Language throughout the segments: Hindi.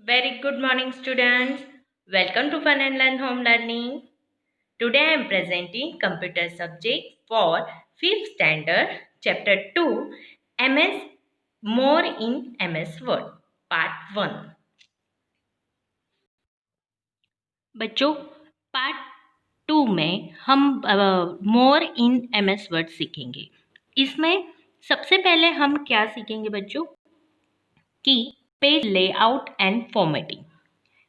Very good morning, students. Welcome to Fun and Learn Home Learning. Today I am presenting computer subject for 5th standard, chapter 2, MS More in MS Word, part 1. बच्चों, पार्ट 2 में हम मोर इन MS वर्ड सीखेंगे. इसमें सबसे पहले हम क्या सीखेंगे बच्चों कि page layout and formatting.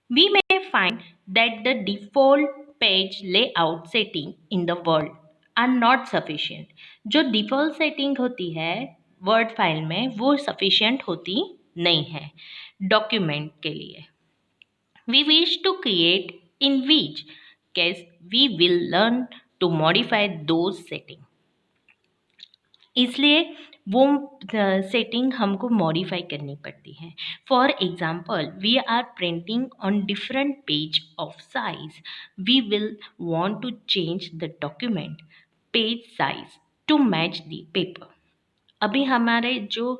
We may find that the default page layout setting in the Word are not sufficient. जो default setting होती है Word फाइल में वो sufficient होती नहीं है document के लिए. We wish to create in which case we will learn to modify those settings. इसलिए वो सेटिंग हमको मॉडिफाई करनी पड़ती है. For example, we are printing on different page of size. We will want to change the document page size to match the paper. अभी हमारे जो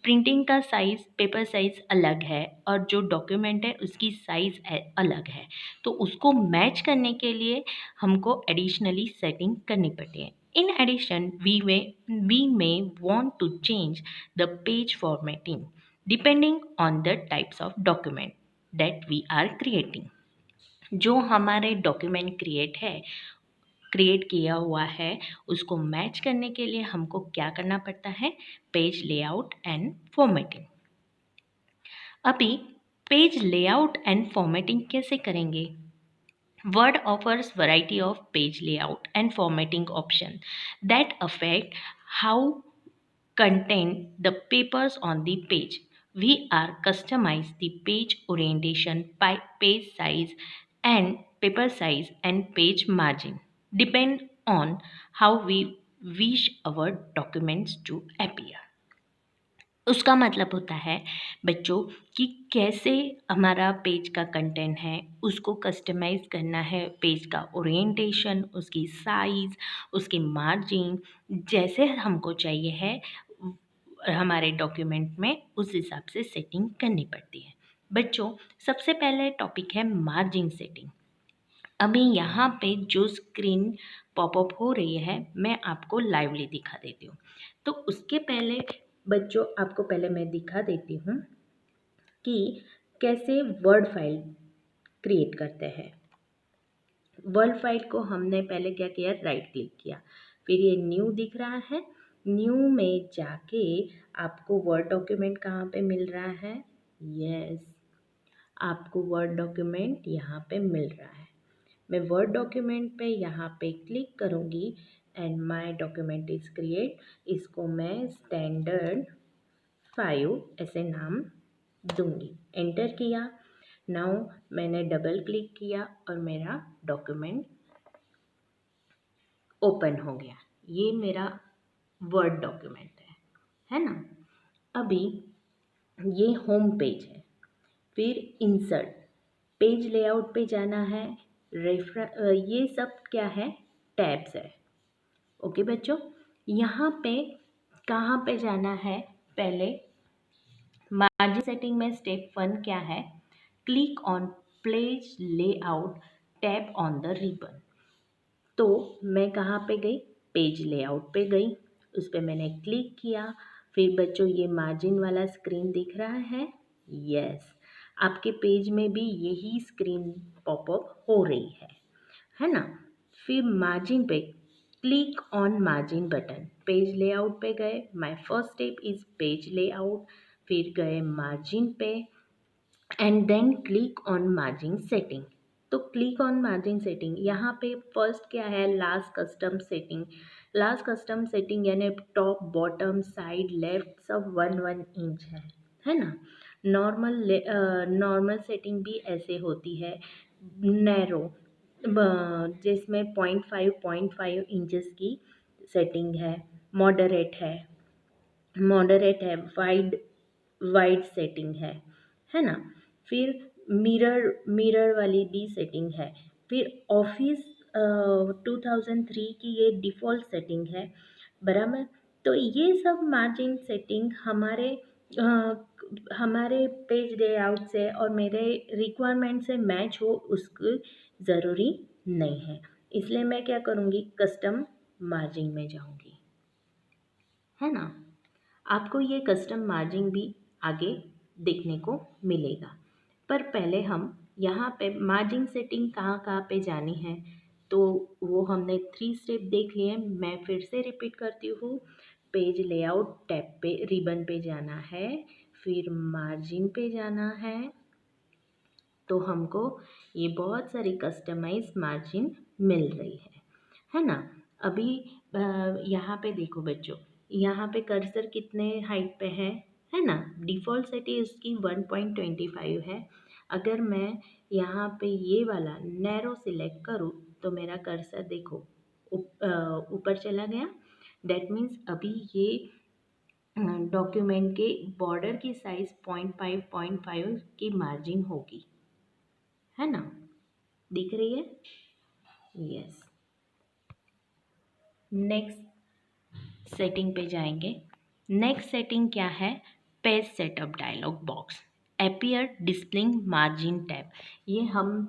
प्रिंटिंग का साइज़, पेपर साइज़ अलग है और जो डॉक्यूमेंट है उसकी साइज़ अलग है, तो उसको मैच करने के लिए हमको एडिशनली सेटिंग करनी पड़ती है. In addition, we may want to change the page formatting depending on the types of document that we are creating. जो हमारे डॉक्यूमेंट क्रिएट किया हुआ है उसको मैच करने के लिए हमको क्या करना पड़ता है? Page layout and formatting. अभी पेज लेआउट एंड फॉर्मेटिंग कैसे करेंगे? Word offers variety of page layout and formatting option that affect how contain the papers on the page. We are customize the page orientation by page size and paper size and page margin depend on how we wish our documents to appear. उसका मतलब होता है बच्चों कि कैसे हमारा पेज का कंटेंट है उसको कस्टमाइज़ करना है. पेज का ओरिएंटेशन, उसकी साइज़, उसकी मार्जिन जैसे हमको चाहिए है हमारे डॉक्यूमेंट में उस हिसाब से सेटिंग करनी पड़ती है. बच्चों, सबसे पहले टॉपिक है मार्जिन सेटिंग. अभी यहाँ पे जो स्क्रीन पॉपअप हो रही है मैं आपको लाइवली दिखा देती हूँ. तो उसके पहले बच्चों आपको पहले मैं दिखा देती हूँ कि कैसे वर्ड फाइल क्रिएट करते हैं. वर्ड फाइल को हमने पहले क्या किया? राइट क्लिक किया. फिर ये न्यू दिख रहा है. न्यू में जाके आपको वर्ड डॉक्यूमेंट कहाँ पे मिल रहा है? यस, आपको वर्ड डॉक्यूमेंट यहाँ पे मिल रहा है. मैं वर्ड डॉक्यूमेंट पे यहाँ पे क्लिक करूँगी and my document is create. इसको मैं स्टैंडर्ड 5 ऐसे नाम दूंगी. एंटर किया. नाउ मैंने डबल क्लिक किया और मेरा डॉक्यूमेंट ओपन हो गया. ये मेरा वर्ड डॉक्यूमेंट है ना. अभी ये होम पेज है. फिर इंसर्ट, पेज लेआउट पे जाना है. ये सब क्या है? टैब्स है. ओके बच्चों, यहाँ पे कहाँ पे जाना है? पहले मार्जिन सेटिंग में स्टेप 1 क्या है? Click on page layout tab on the ribbon. तो मैं कहाँ पे गई? पेज लेआउट पे गई. उस पर मैंने क्लिक किया. फिर बच्चों ये मार्जिन वाला स्क्रीन दिख रहा है. यस, आपके पेज में भी यही स्क्रीन पॉपअप हो रही है ना. फिर मार्जिन पे click on margin button. Page layout पे गए. My first step is page layout. फिर गए मार्जिन पे and then click on margin setting. तो क्लिक ऑन मार्जिन सेटिंग यहाँ पे फर्स्ट क्या है? Last custom setting. Last custom setting यानी टॉप, बॉटम, साइड, लेफ्ट सब 1 इंच है ना. नॉर्मल सेटिंग भी ऐसे होती है. नैरो जिसमें 0.5 इंचेस की सेटिंग है. मॉडरेट है. वाइड सेटिंग है ना. फिर मिरर वाली भी सेटिंग है. फिर ऑफिस 2003 की ये डिफ़ॉल्ट सेटिंग है. बराबर. तो ये सब मार्जिन सेटिंग हमारे हमारे पेज लेआउट से और मेरे रिक्वायरमेंट से मैच हो उसकी ज़रूरी नहीं है, इसलिए मैं क्या करूँगी, कस्टम मार्जिन में जाऊँगी, है ना। आपको ये कस्टम मार्जिन भी आगे देखने को मिलेगा, पर पहले हम यहाँ पे मार्जिन सेटिंग कहाँ कहाँ पे जानी है, तो वो हमने 3 स्टेप देख लिए। मैं फिर से रिपीट करती हूँ। पेज लेआउट टैब पे रिबन पे जाना है, फिर मार्जिन पे जाना है, तो हमको ये बहुत सारी कस्टमाइज मार्जिन मिल रही है ना। अभी यहाँ पे देखो बच्चों, यहाँ पे कर्सर कितने हाइट पे है ना। डिफ़ॉल्ट सेटिंग इसकी 1.25 है। अगर मैं यहाँ पे ये वाला नैरो सिलेक्ट करूँ तो मेरा कर्सर देखो ऊपर चला गया। दैट मीन्स अभी ये डॉक्यूमेंट के बॉर्डर की साइज़ 0.5 की मार्जिन होगी, है ना। दिख रही है? यस। नेक्स्ट सेटिंग पे जाएंगे। नेक्स्ट सेटिंग क्या है? Page setup dialog box, appear displaying margin tab. ये हम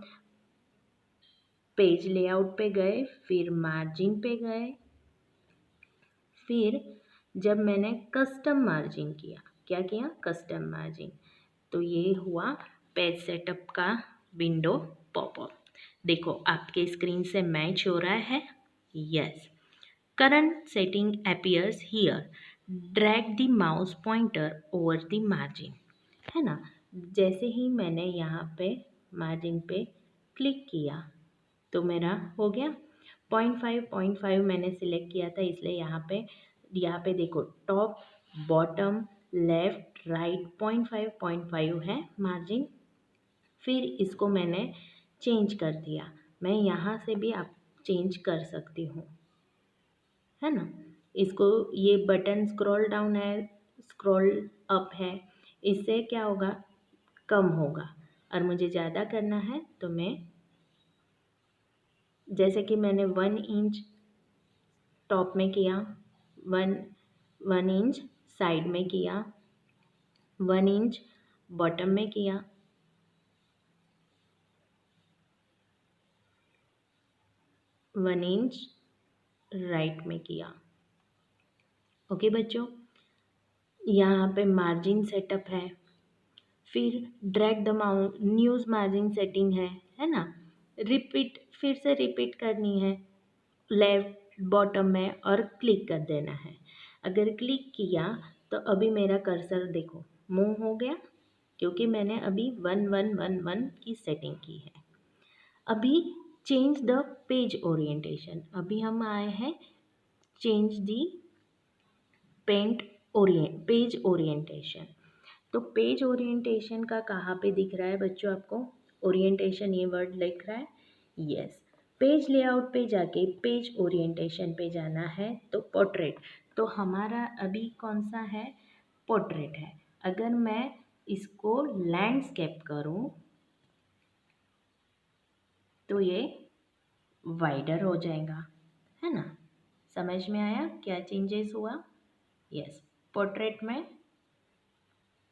पेज लेआउट पे गए, फिर मार्जिन पे गए, फिर जब मैंने कस्टम मार्जिन किया, क्या किया, कस्टम मार्जिन, तो ये हुआ पेज सेटअप का विंडो पॉपअप। देखो आपके स्क्रीन से मैच हो रहा है। Yes. Current setting appears here. Drag the mouse pointer over the margin, है ना। जैसे ही मैंने यहाँ पे मार्जिन पे क्लिक किया तो मेरा हो गया 0.5 मैंने सिलेक्ट किया था, इसलिए यहाँ पे देखो टॉप बॉटम लेफ्ट राइट 0.5 है मार्जिन। फिर इसको मैंने चेंज कर दिया। मैं यहाँ से भी आप चेंज कर सकती हूँ, है ना। इसको ये बटन स्क्रॉल डाउन है, स्क्रॉल अप है, इससे क्या होगा, कम होगा। और मुझे ज़्यादा करना है तो मैं, जैसे कि मैंने 1 इंच टॉप में किया, वन 1 इंच साइड में किया, 1 इंच बॉटम में किया, 1 इंच राइट में किया। ओके बच्चों, यहाँ पे मार्जिन सेटअप है, फिर drag the news margin setting है ना। रिपीट, फिर से रिपीट करनी है लेफ्ट बॉटम में और क्लिक कर देना है। अगर क्लिक किया तो अभी मेरा कर्सर देखो मूव हो गया, क्योंकि मैंने अभी 1111 की सेटिंग की है। अभी चेंज द पेज ओरिएंटेशन, अभी हम आए हैं चेंज दी पेज ओरिएंटेशन। तो पेज ओरिएंटेशन का कहाँ पे दिख रहा है बच्चों आपको? ओरिएंटेशन ये वर्ड लिख रहा है। यस। पेज लेआउट पे जाके पेज ओरिएंटेशन पे जाना है, तो पोर्ट्रेट, तो हमारा अभी कौन सा है? पोर्ट्रेट है। अगर मैं इसको लैंडस्केप करूँ तो ये वाइडर हो जाएगा, है ना। समझ में आया क्या चेंजेस हुआ? यस। पोर्ट्रेट में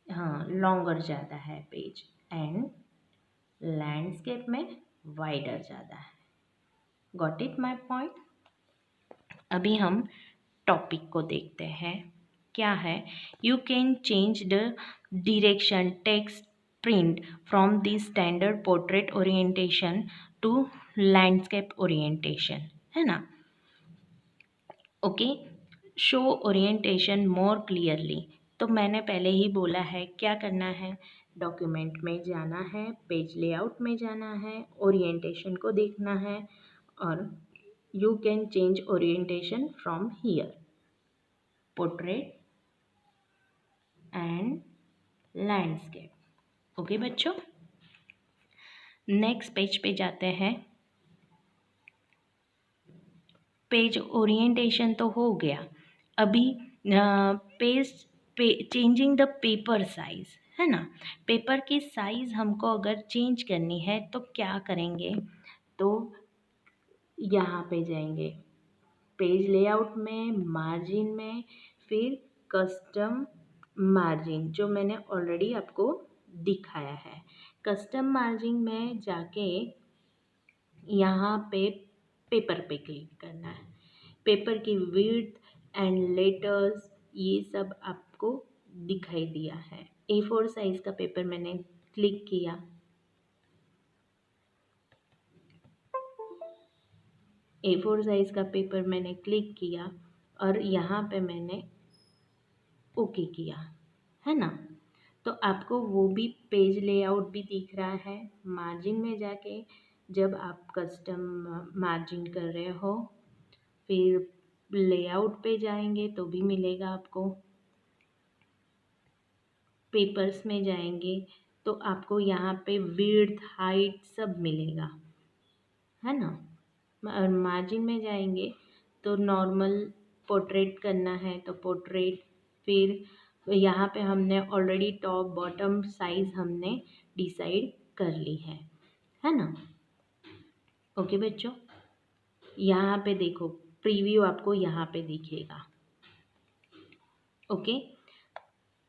हाँ लॉन्गर ज़्यादा है पेज, एंड लैंडस्केप में वाइडर ज़्यादा है। Got it my point? अभी हम टॉपिक को देखते हैं। क्या है? You can change the direction text print from the standard portrait orientation to landscape orientation, है ना। Okay. Show orientation more clearly, तो मैंने पहले ही बोला है क्या करना है, डॉक्यूमेंट में जाना है, पेज लेआउट में जाना है, ओरिएंटेशन को देखना है, और you can change orientation from here, portrait and landscape. Okay बच्चों, नेक्स्ट पेज पे जाते हैं। पेज ओरिएंटेशन तो हो गया। अभी पेज पे चेंजिंग द पेपर साइज, है ना। पेपर की साइज़ हमको अगर चेंज करनी है तो क्या करेंगे, तो यहाँ पे जाएंगे पेज लेआउट में, मार्जिन में, फिर कस्टम मार्जिन जो मैंने ऑलरेडी आपको दिखाया है। कस्टम मार्जिन में जाके यहाँ पे पेपर पे क्लिक करना है। पेपर की विड्थ एंड लेटर्स ये सब आपको दिखाई दिया है। A4 साइज का पेपर मैंने क्लिक किया। A4 साइज का पेपर मैंने क्लिक किया और यहाँ पे मैंने ओके किया, है ना। तो आपको वो भी पेज लेआउट भी दिख रहा है। मार्जिन में जाके जब आप कस्टम मार्जिन कर रहे हो फिर लेआउट पे जाएंगे तो भी मिलेगा आपको। पेपर्स में जाएंगे तो आपको यहाँ पे विड्थ हाइट सब मिलेगा, है ना। और मार्जिन में जाएंगे तो नॉर्मल पोर्ट्रेट करना है तो पोर्ट्रेट, फिर यहाँ पे हमने ऑलरेडी टॉप बॉटम साइज़ हमने डिसाइड कर ली है ना। ओके बच्चों, यहाँ पे देखो प्रीव्यू आपको यहाँ पे दिखेगा। Okay,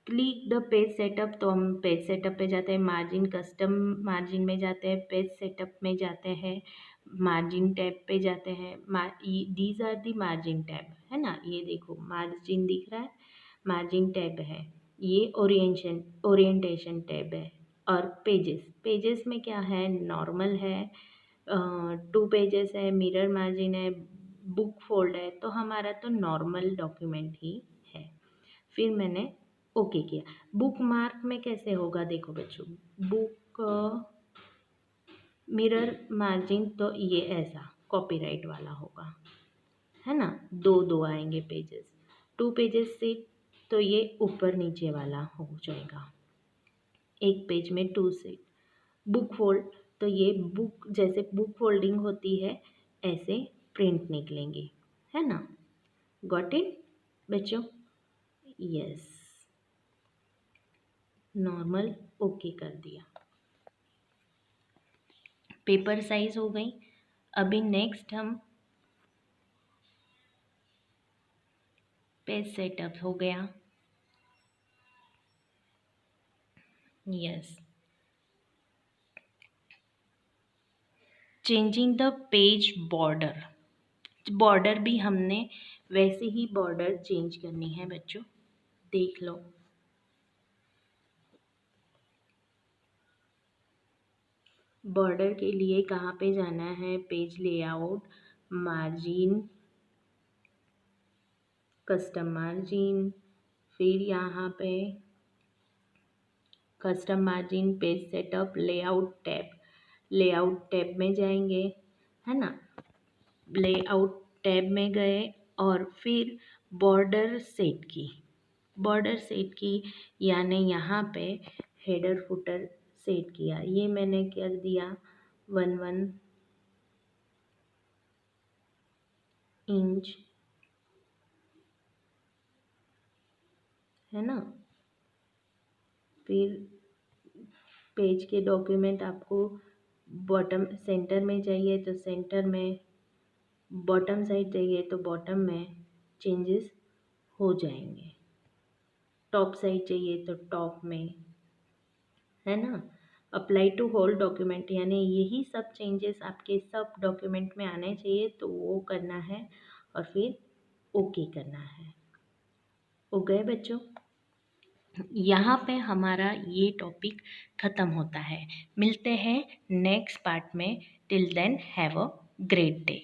click the page setup, तो हम पेज सेटअप पे जाते हैं, मार्जिन कस्टम मार्जिन में जाते हैं, पेज सेटअप में जाते हैं, मार्जिन टैब पे जाते हैं। These are the margin tab, है ना। ये देखो मार्जिन दिख रहा है, मार्जिन टैब है। ये ओरिएंटेशन टैब है। और पेजेस में क्या है, नॉर्मल है, 2 पेजेस है, मिरर मार्जिन है, बुक फोल्ड है। तो हमारा तो नॉर्मल डॉक्यूमेंट ही है। फिर मैंने ओके किया। बुक मार्क में कैसे होगा, देखो बच्चों, बुक मिरर मार्जिन तो ये ऐसा कॉपीराइट वाला होगा, है ना। दो दो आएंगे पेजेस, 2 पेजेस से तो ये ऊपर नीचे वाला हो जाएगा। एक पेज में 2 से बुक फोल्ड, तो ये बुक जैसे बुक फोल्डिंग होती है ऐसे प्रिंट निकलेंगे, है ना। गॉट इट बच्चों? यस, नॉर्मल ओके कर दिया। पेपर साइज हो गई। अभी नेक्स्ट हम पेज सेटअप हो गया। Yes, changing the page border, border भी हमने वैसे ही बॉर्डर चेंज करनी है बच्चों, देख लो। बॉर्डर के लिए कहाँ पे जाना है, page layout, margin, custom margin, फिर यहाँ पे custom margin, page setup, layout tab में जाएंगे, है ना। लेआउट टैब में गए और फिर बॉर्डर सेट की यानी यहाँ पे हेडर फुटर सेट किया। ये मैंने कर दिया 1 इंच, है ना। फिर पेज के डॉक्यूमेंट आपको बॉटम सेंटर में चाहिए तो सेंटर में, बॉटम साइड चाहिए तो बॉटम में चेंजेस हो जाएंगे, टॉप साइड चाहिए तो टॉप में, है ना। अप्लाई टू होल डॉक्यूमेंट यानी यही सब चेंजेस आपके सब डॉक्यूमेंट में आने चाहिए, तो वो करना है और फिर ओके करना है। हो गए बच्चों? यहाँ पे हमारा ये टॉपिक ख़त्म होता है। मिलते हैं नेक्स्ट पार्ट में। Till then have a great day.